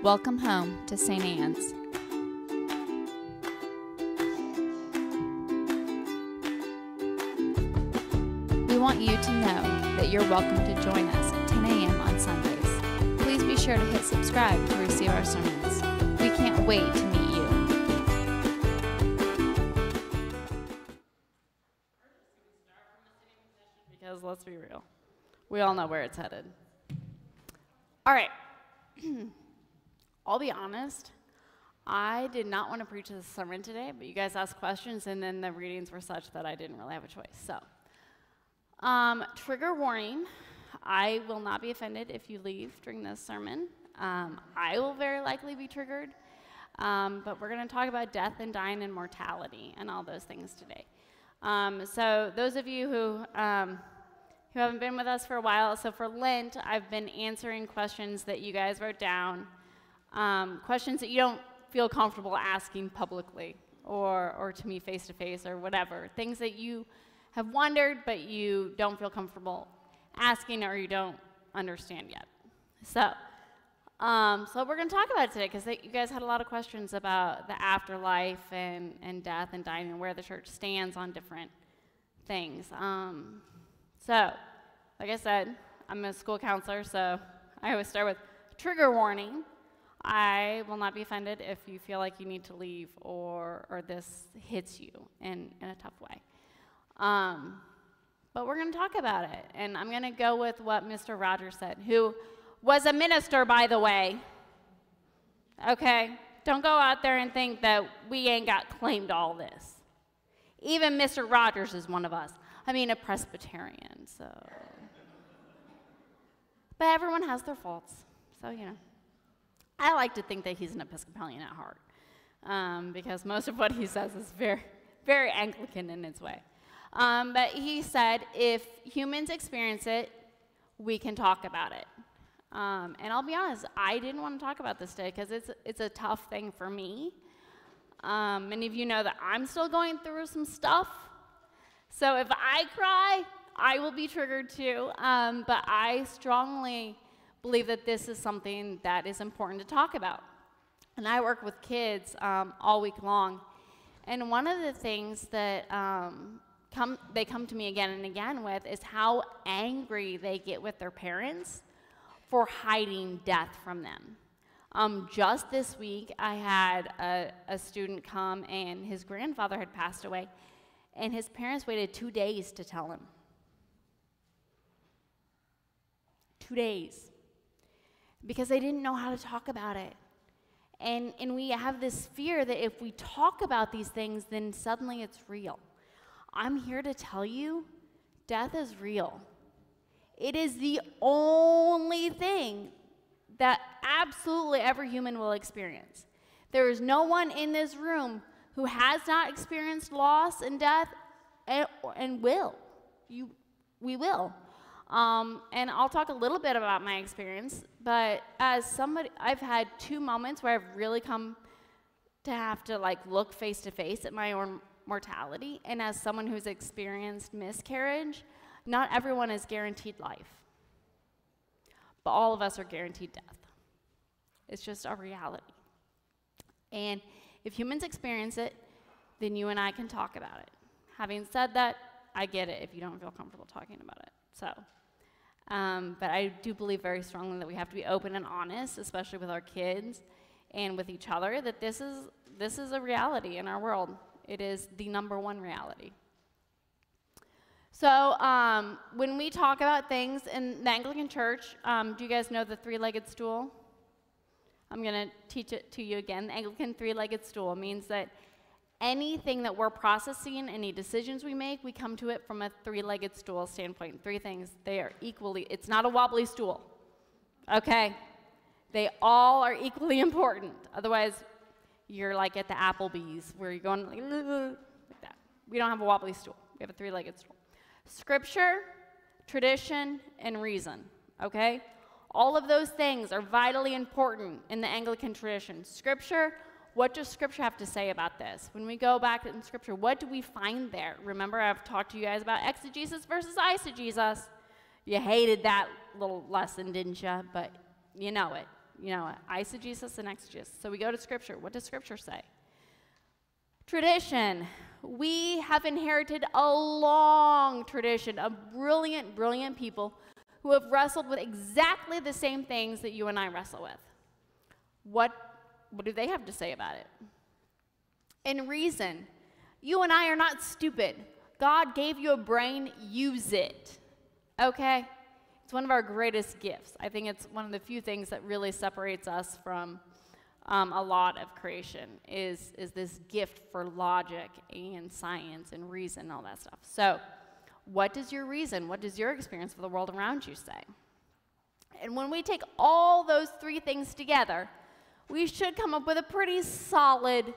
Welcome home to St. Anne's. We want you to know that you're welcome to join us at 10 a.m. on Sundays. Please be sure to hit subscribe to receive our sermons. We can't wait to meet you. Because let's be real, we all know where it's headed. All right. I'll be honest, I did not want to preach this sermon today, but you guys asked questions, and then the readings were such that I didn't really have a choice. So, trigger warning, I will not be offended if you leave during this sermon. I will very likely be triggered, but we're going to talk about death and dying and mortality and all those things today. So those of you who haven't been with us for a while, so for Lent, I've been answering questions that you guys wrote down, questions that you don't feel comfortable asking publicly or to me face-to-face or whatever, things that you have wondered but you don't feel comfortable asking or you don't understand yet. So we're going to talk about it today because you guys had a lot of questions about the afterlife and death and dying and where the church stands on different things. So, like I said, I'm a school counselor, so I always start with trigger warning. I will not be offended if you feel like you need to leave or this hits you in a tough way. But we're going to talk about it, and I'm going to go with what Mr. Rogers said, who was a minister, by the way. Okay? Don't go out there and think that we ain't got claimed all this. Even Mr. Rogers is one of us. I mean, a Presbyterian, so. But everyone has their faults, so, you know. I like to think that he's an Episcopalian at heart, because most of what he says is very, very Anglican in its way. But he said, if humans experience it, we can talk about it. And I'll be honest, I didn't want to talk about this today because it's a tough thing for me. Many of you know that I'm still going through some stuff. So if I cry, I will be triggered too. But I strongly believe that this is something that is important to talk about. And I work with kids all week long. And one of the things that they come to me again and again with is how angry they get with their parents for hiding death from them. Just this week, I had a student come, and his grandfather had passed away, and his parents waited 2 days to tell him. 2 days. Because they didn't know how to talk about it. And we have this fear that if we talk about these things, then suddenly it's real. I'm here to tell you, death is real. It is the only thing that absolutely every human will experience. There is no one in this room who has not experienced loss and death and will. We will. And I'll talk a little bit about my experience, but as somebody, I've had 2 moments where I've really come to have to look face to face at my own mortality, and as someone who's experienced miscarriage, not everyone is guaranteed life, but all of us are guaranteed death. It's just our reality. And if humans experience it, then you and I can talk about it. Having said that, I get it if you don't feel comfortable talking about it. So, but I do believe very strongly that we have to be open and honest, especially with our kids and with each other, that this is a reality in our world. It is the #1 reality. So when we talk about things in the Anglican Church, do you guys know the 3-legged stool? I'm going to teach it to you again. The Anglican 3-legged stool means that anything that we're processing, any decisions we make, we come to it from a 3-legged stool standpoint. 3 things, they are equally, it's not a wobbly stool, okay? They all are equally important. Otherwise, you're like at the Applebee's where you're going like that. We don't have a wobbly stool. We have a 3-legged stool. Scripture, tradition, and reason, okay? All of those things are vitally important in the Anglican tradition. Scripture, what does Scripture have to say about this? When we go back in Scripture, what do we find there? Remember, I've talked to you guys about exegesis versus eisegesis. You hated that little lesson, didn't you? But you know it. eisegesis and exegesis. So we go to Scripture. What does Scripture say? Tradition. We have inherited a long tradition of brilliant, brilliant people who have wrestled with exactly the same things that you and I wrestle with. What do they have to say about it? And reason. You and I are not stupid. God gave you a brain, use it. Okay? It's one of our greatest gifts. I think it's one of the few things that really separates us from a lot of creation is this gift for logic and science and reason and all that stuff. So what does your reason, what does your experience of the world around you say? And when we take all those three things together, we should come up with a pretty solid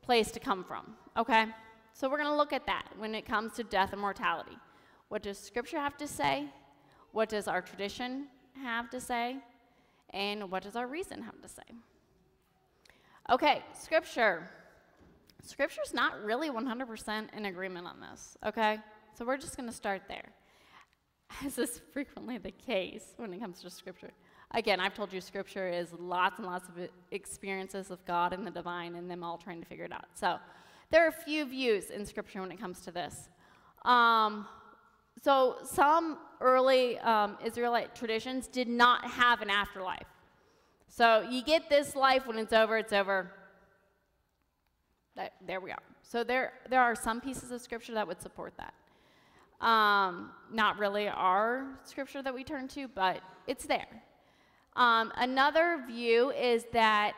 place to come from, okay? So we're going to look at that when it comes to death and mortality. What does Scripture have to say? What does our tradition have to say? And what does our reason have to say? Okay, Scripture. Scripture's not really 100% in agreement on this, okay? So we're just going to start there. As is frequently the case when it comes to Scripture. Again, I've told you Scripture is lots and lots of experiences of God and the divine and them all trying to figure it out. So there are a few views in Scripture when it comes to this. So some early Israelite traditions did not have an afterlife. So you get this life, when it's over, it's over. There we are. So there are some pieces of Scripture that would support that. Not really our Scripture that we turn to, but it's there. Another view is that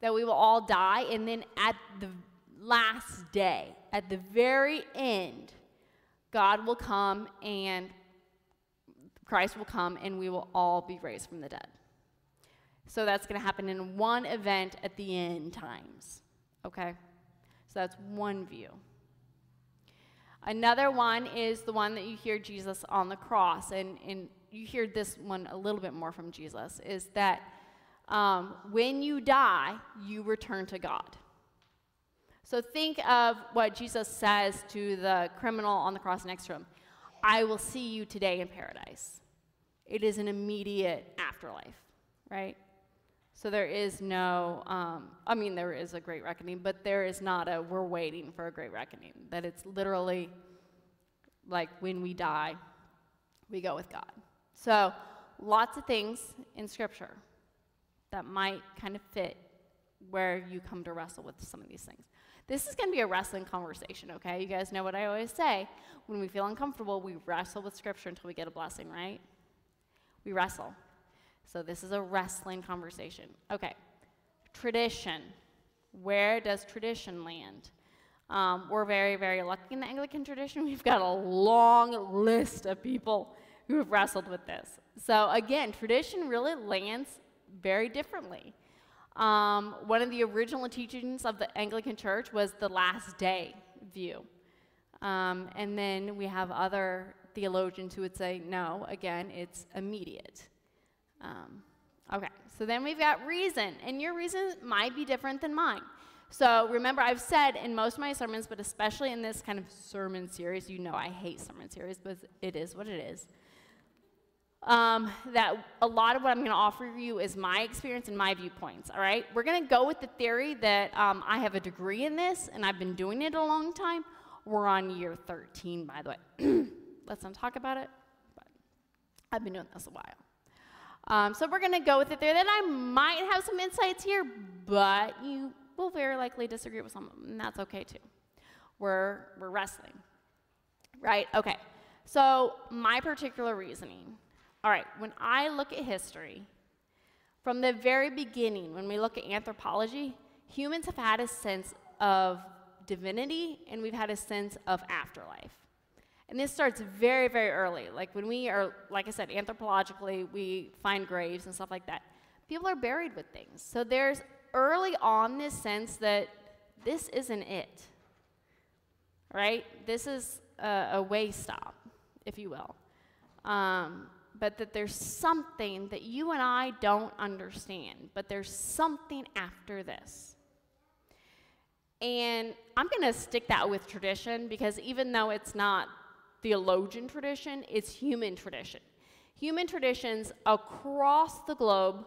that we will all die, and then at the last day, at the very end, God will come and Christ will come, and we will all be raised from the dead. So that's going to happen in one event at the end times, okay? So that's one view. Another one is the one that you hear Jesus on the cross, and you hear this one a little bit more from Jesus, is that when you die, you return to God. So think of what Jesus says to the criminal on the cross next to him. I will see you today in paradise. It is an immediate afterlife, right? So there is no, there is a great reckoning, but there is not a we're waiting for a great reckoning. That it's literally like when we die, we go with God. So lots of things in Scripture that might kind of fit where you come to wrestle with some of these things. This is going to be a wrestling conversation, okay? You guys know what I always say. When we feel uncomfortable, we wrestle with Scripture until we get a blessing, right? We wrestle. So this is a wrestling conversation. Okay, tradition. Where does tradition land? We're very, very lucky in the Anglican tradition. We've got a long list of people who have wrestled with this. So again, tradition really lands very differently. One of the original teachings of the Anglican Church was the last day view. And then we have other theologians who would say, no, again, it's immediate. Okay, so then we've got reason, and your reason might be different than mine. So remember, I've said in most of my sermons, but especially in this kind of sermon series, you know I hate sermon series, but it is what it is, that a lot of what I'm going to offer you is my experience and my viewpoints, all right? We're going to go with the theory that I have a degree in this, and I've been doing it a long time. We're on year 13, by the way. Let's not talk about it, but I've been doing this a while. So we're going to go with it there. Then I might have some insights here, but you will very likely disagree with some of them, and that's okay too. We're wrestling, right? Okay, so my particular reasoning. All right, when I look at history, from the very beginning, when we look at anthropology, humans have had a sense of divinity, and we've had a sense of afterlife. And this starts very, very early. Like when we are, like I said, anthropologically, we find graves and stuff like that. People are buried with things. So there's early on this sense that this isn't it, right? This is a way stop, if you will. But that there's something that you and I don't understand, but there's something after this. And I'm going to stick that with tradition, because even though it's not theologian tradition, it's human tradition. Human traditions across the globe,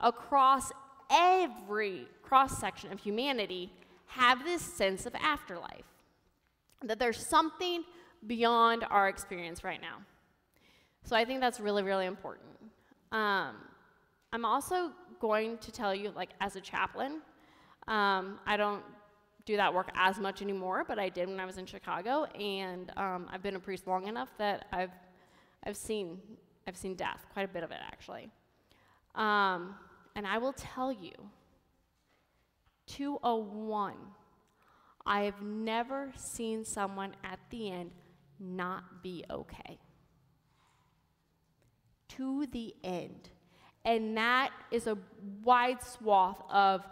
across every cross-section of humanity, have this sense of afterlife, that there's something beyond our experience right now. So I think that's really, really important. I'm also going to tell you, like, as a chaplain, I don't do that work as much anymore, but I did when I was in Chicago, and I've been a priest long enough that I've seen death, quite a bit of it actually. And I will tell you, 201, I have never seen someone at the end not be okay. To the end. And that is a wide swath of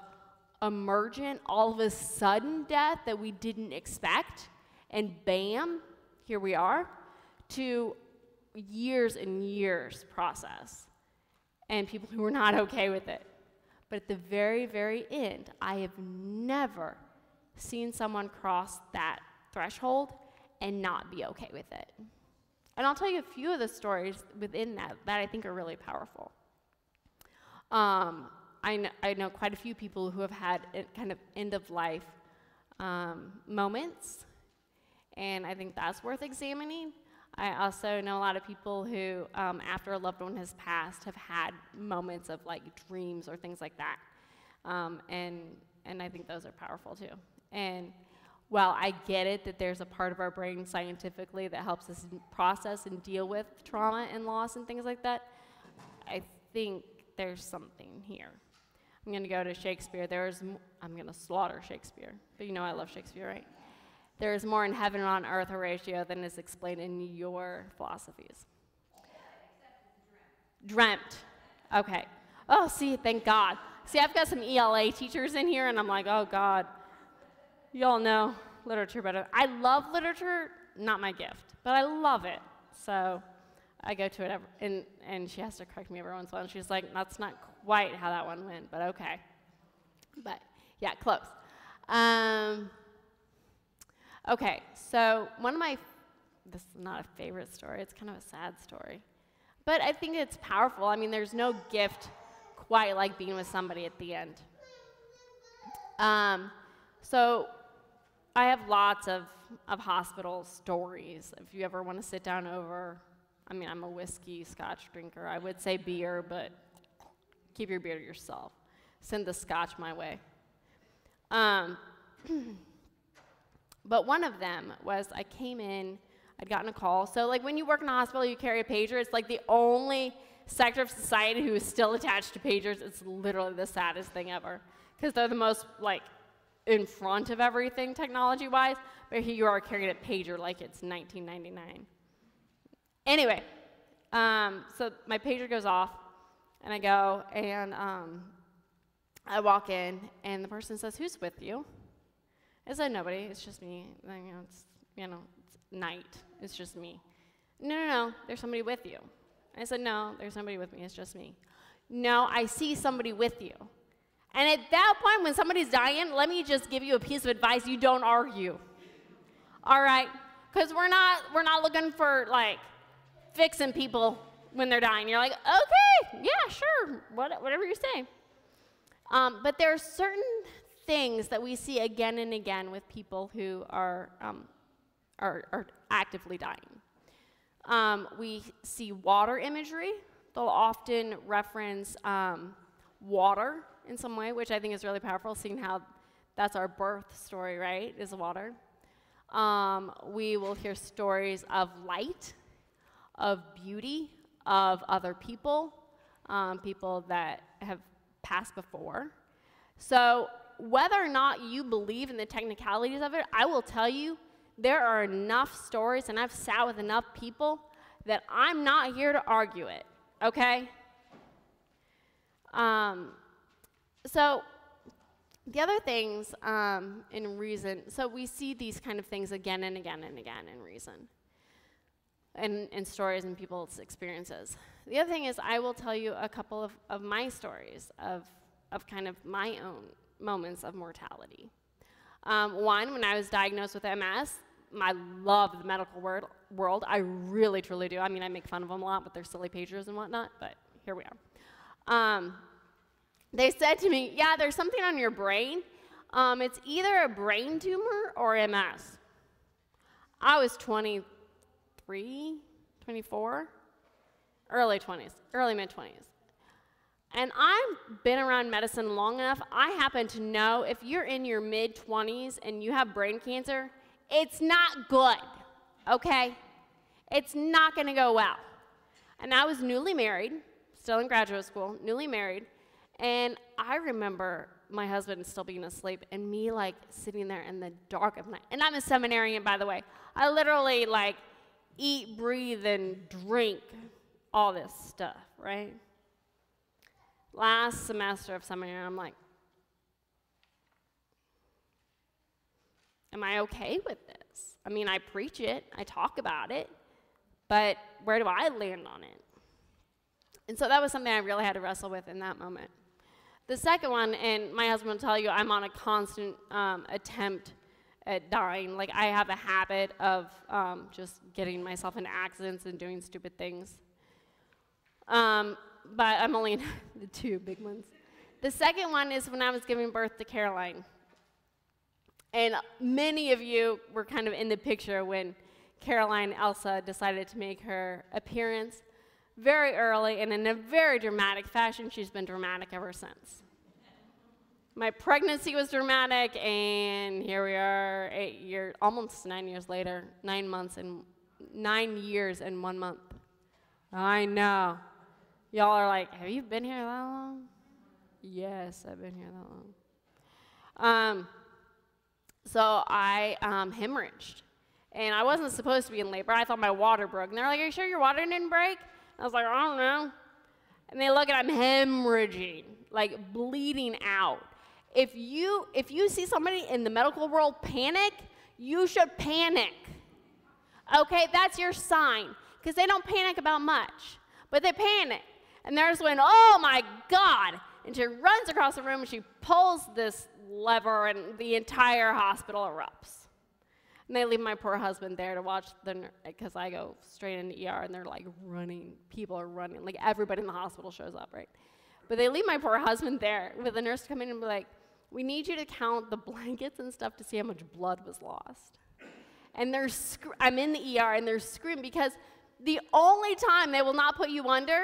emergent, all of a sudden death that we didn't expect, and bam, here we are, to years and years process, and people who were not okay with it. But at the very, very end, I have never seen someone cross that threshold and not be okay with it. And I'll tell you a few of the stories within that I think are really powerful. I know quite a few people who have had kind of end-of-life moments, and I think that's worth examining. I also know a lot of people who, after a loved one has passed, have had moments of like dreams or things like that, and I think those are powerful too. And while I get it that there's a part of our brain scientifically that helps us process and deal with trauma and loss and things like that, I think there's something here. I'm going to go to Shakespeare. I'm going to slaughter Shakespeare, but you know I love Shakespeare, right? There is more in heaven and on earth, Horatio, than is explained in your philosophies. Dreamt. Okay. Oh, see, thank God. See, I've got some ELA teachers in here, and I'm like, oh, God. You all know literature better. I love literature, not my gift, but I love it. So I go to it, and she has to correct me every once in a while. And she's like, that's not quite how that one went, but okay. But, yeah, close. Okay, so this is not a favorite story, it's kind of a sad story. But I think it's powerful. I mean, there's no gift quite like being with somebody at the end. So I have lots of hospital stories. If you ever want to sit down over, I mean, I'm a whiskey, scotch drinker. I would say beer, but keep your beer to yourself. Send the scotch my way. But one of them was I came in, I'd gotten a call. So like when you work in a hospital, you carry a pager. It's like the only sector of society who is still attached to pagers. It's literally the saddest thing ever because they're the most like in front of everything technology-wise, but here you are carrying a pager like it's 1999. Anyway, so my pager goes off, and I go, and I walk in, and the person says, "Who's with you?" I said, "Nobody. It's just me. It's night. It's just me." No. There's somebody with you. I said, "No, there's somebody with me. It's just me." "No, I see somebody with you." And at that point, when somebody's dying, let me just give you a piece of advice: you don't argue. All right, because we're not looking for like fixing people when they're dying. You're like, okay, yeah, sure, whatever you say. But there are certain things that we see again and again with people who are actively dying. We see water imagery. They'll often reference water in some way, which I think is really powerful, seeing how that's our birth story, right, is water. We will hear stories of light, of beauty, of other people, people that have passed before. So whether or not you believe in the technicalities of it, I will tell you there are enough stories, and I've sat with enough people that I'm not here to argue it, okay? So the other things in Reason, so we see these kind of things again and again and again in Reason, and in stories and people's experiences. The other thing is I will tell you a couple of my stories of kind of my own moments of mortality. One, when I was diagnosed with MS, I love the medical world. I really, truly do. I mean, I make fun of them a lot with their silly pagers and whatnot, but here we are. They said to me, yeah, there's something on your brain. It's either a brain tumor or MS. I was 23, 24, early 20s, early mid-20s. And I've been around medicine long enough, I happen to know if you're in your mid-20s and you have brain cancer, it's not good, okay? It's not gonna go well. And I was newly married, still in graduate school, newly married, and I remember my husband still being asleep and me like sitting there in the dark of night. And I'm a seminarian, by the way. I literally like eat, breathe, and drink all this stuff, right? Last semester of seminary, I'm like, am I okay with this? I mean, I preach it, I talk about it, but where do I land on it? And so that was something I really had to wrestle with in that moment. The second one, and my husband will tell you, I'm on a constant attempt at dying. Like, I have a habit of just getting myself into accidents and doing stupid things. But I'm only in the two big ones. The second one is when I was giving birth to Caroline. And many of you were kind of in the picture when Caroline Elsa decided to make her appearance very early and in a very dramatic fashion. She's been dramatic ever since. My pregnancy was dramatic, and here we are, almost 9 years later, 9 years and 1 month. I know. Y'all are like, have you been here that long? Yes, I've been here that long. So I hemorrhaged. And I wasn't supposed to be in labor. I thought my water broke. And they're like, are you sure your water didn't break? I was like, I don't know. And they look at, I'm hemorrhaging, like bleeding out. If you see somebody in the medical world panic, you should panic. Okay, that's your sign. Because they don't panic about much, but they panic. And they're just going, oh my God. And she runs across the room and she pulls this lever and the entire hospital erupts. And they leave my poor husband there to watch because I go straight into ER and they're like running. People are running. Like everybody in the hospital shows up, right? But they leave my poor husband there with the nurse come in and be like, we need you to count the blankets and stuff to see how much blood was lost. And I'm in the ER and they're screaming because the only time they will not put you under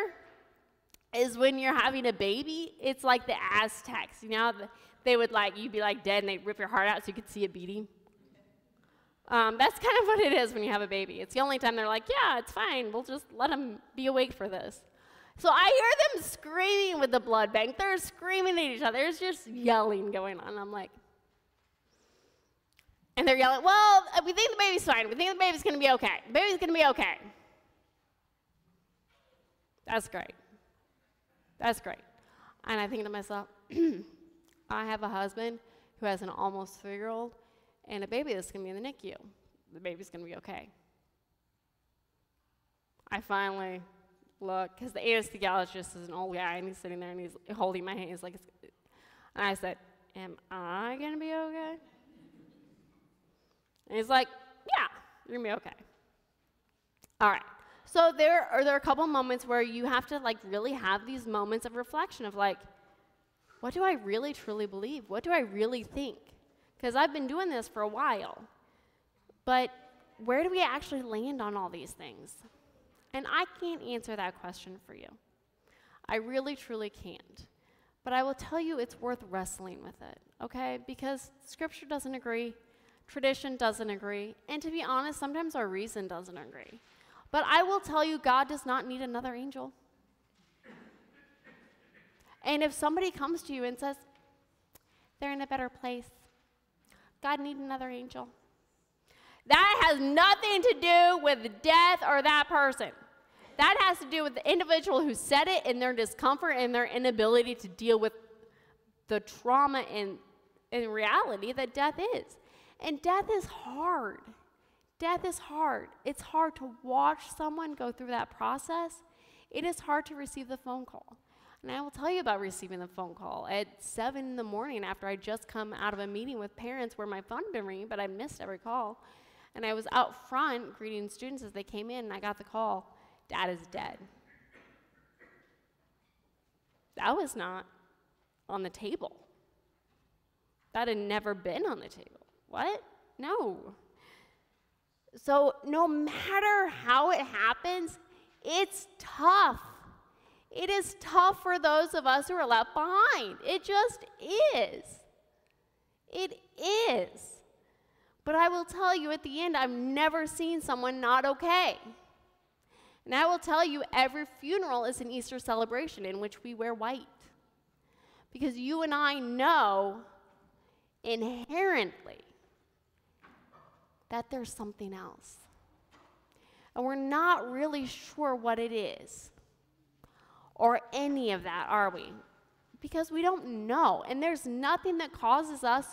is when you're having a baby. It's like the Aztecs, you know? They would you'd be like dead and they'd rip your heart out so you could see it beating. That's kind of what it is when you have a baby. It's the only time they're like, yeah, it's fine. We'll just let them be awake for this. So I hear them screaming with the blood bank. They're screaming at each other. There's just yelling going on. I'm like, and they're yelling, well, we think the baby's fine. We think the baby's going to be okay. The baby's going to be okay. That's great. That's great. And I think to myself, I have a husband who has an almost 3-year-old and a baby that's going to be in the NICU. The baby's going to be okay. I finally look, because the anesthesiologist is an old guy, and he's sitting there, and he's holding my hand. He's like, and I said, am I going to be okay? And he's like, yeah, you're going to be okay. All right. So there are a couple moments where you have to really have these moments of reflection of what do I really truly believe? What do I really think? Because I've been doing this for a while. But where do we actually land on all these things? And I can't answer that question for you. I really, truly can't. But I will tell you it's worth wrestling with it, okay? Because Scripture doesn't agree, tradition doesn't agree, and to be honest, sometimes our reason doesn't agree. But I will tell you, God does not need another angel. And if somebody comes to you and says, they're in a better place, God needs another angel. That has nothing to do with death or that person. That has to do with the individual who said it and their discomfort and their inability to deal with the trauma and reality that death is. And death is hard. Death is hard. It's hard to watch someone go through that process. It is hard to receive the phone call. And I will tell you about receiving the phone call at 7 in the morning after I just come out of a meeting with parents where my phone had been ringing, but I missed every call. And I was out front greeting students as they came in, and I got the call, Dad is dead. That was not on the table. That had never been on the table. What? No. So no matter how it happens, it's tough. It is tough for those of us who are left behind. It just is. It is. But I will tell you at the end, I've never seen someone not okay. And I will tell you, every funeral is an Easter celebration in which we wear white. Because you and I know inherently that there's something else. And we're not really sure what it is. Or any of that, are we? Because we don't know. And there's nothing that causes us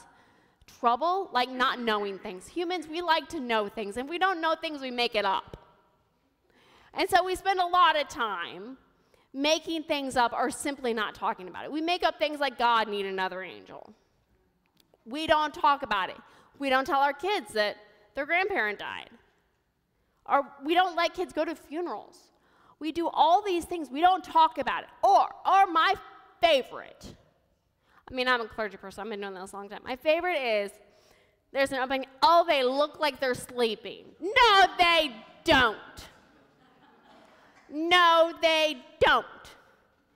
trouble like not knowing things. Humans, we like to know things. And if we don't know things, we make it up. And so we spend a lot of time making things up or simply not talking about it. We make up things like God need another angel. We don't talk about it. We don't tell our kids that their grandparent died. Or we don't let kids go to funerals. We do all these things. We don't talk about it. Or my favorite, I mean, I'm a clergy person. I've been doing this a long time. My favorite is there's an opening. Oh, they look like they're sleeping. No, they don't. No, they don't.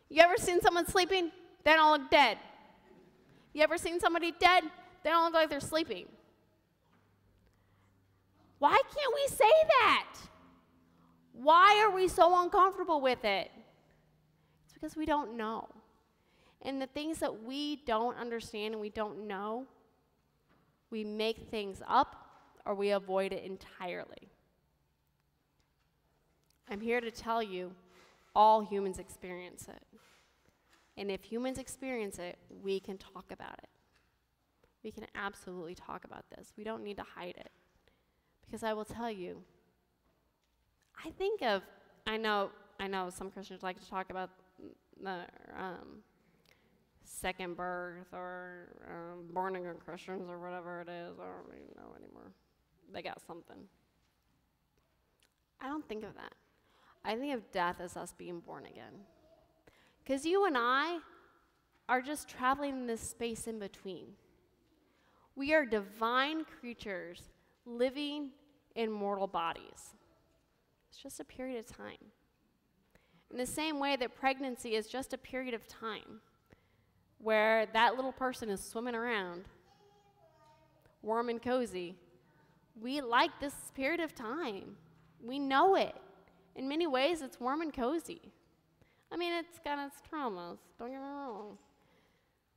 You ever seen someone sleeping? They don't look dead. You ever seen somebody dead? They don't look like they're sleeping. Why can't we say that? Why are we so uncomfortable with it? It's because we don't know. And the things that we don't understand and we don't know, we make things up or we avoid it entirely. I'm here to tell you, all humans experience it. And if humans experience it, we can talk about it. We can absolutely talk about this. We don't need to hide it. Because I will tell you, I know some Christians like to talk about the second birth or born again Christians or whatever it is. I don't even know anymore. They got something. I don't think of that. I think of death as us being born again. Because you and I are just traveling in this space in between. We are divine creatures living in mortal bodies. It's just a period of time. In the same way that pregnancy is just a period of time where that little person is swimming around, warm and cozy, we like this period of time. We know it. In many ways, it's warm and cozy. I mean, it's got its traumas, don't get me wrong.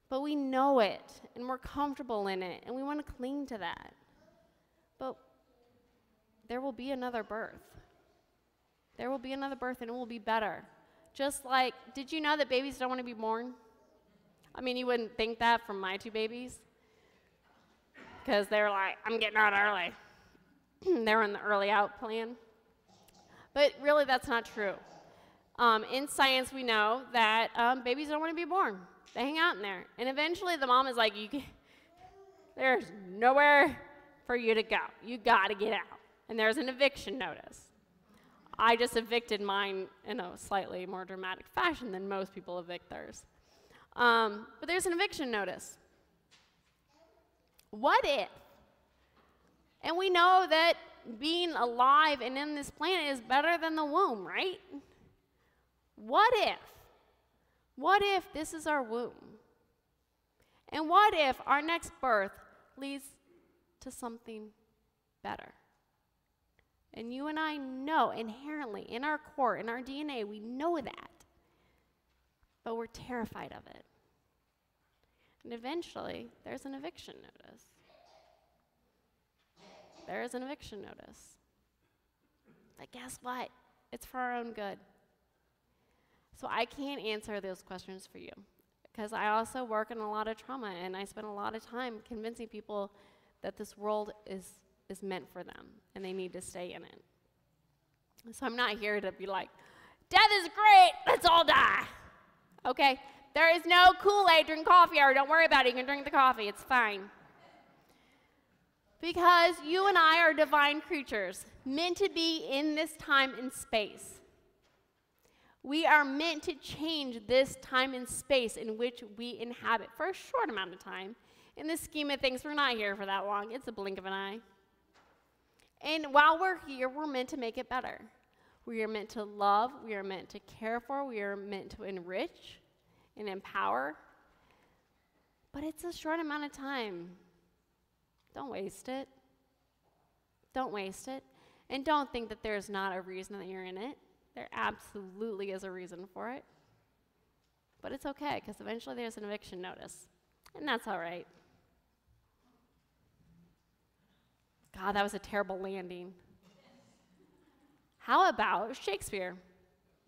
But we know it, and we're comfortable in it, and we want to cling to that. But there will be another birth. There will be another birth, and it will be better. Just like, did you know that babies don't want to be born? I mean, you wouldn't think that from my two babies. Because they were like, I'm getting out early. They were in the early out plan. But really, that's not true. In science, we know that babies don't want to be born. They hang out in there. And eventually, the mom is like, there's nowhere for you to go. You got to get out. And there's an eviction notice. I just evicted mine in a slightly more dramatic fashion than most people evict theirs. But there's an eviction notice. What if? And we know that being alive and in this planet is better than the womb, right? What if? What if this is our womb? And what if our next birth leads to something better? And you and I know inherently, in our core, in our DNA, we know that. But we're terrified of it. And eventually, there's an eviction notice. There is an eviction notice. But guess what? It's for our own good. So I can't answer those questions for you. Because I also work in a lot of trauma, and I spend a lot of time convincing people that this world is meant for them, and they need to stay in it. So I'm not here to be like, death is great, let's all die. Okay? There is no Kool-Aid, drink coffee, or don't worry about it, you can drink the coffee, it's fine. Because you and I are divine creatures, meant to be in this time and space. We are meant to change this time and space in which we inhabit for a short amount of time. In the scheme of things, we're not here for that long. It's a blink of an eye. And while we're here, we're meant to make it better. We are meant to love. We are meant to care for. We are meant to enrich and empower. But it's a short amount of time. Don't waste it. Don't waste it. And don't think that there's not a reason that you're in it. There absolutely is a reason for it. But it's okay, because eventually there's an eviction notice. And that's all right. God, that was a terrible landing. How about Shakespeare?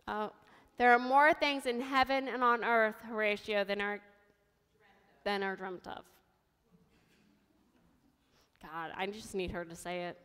There are more things in heaven and on earth, Horatio, than are dreamt of. God, I just need her to say it.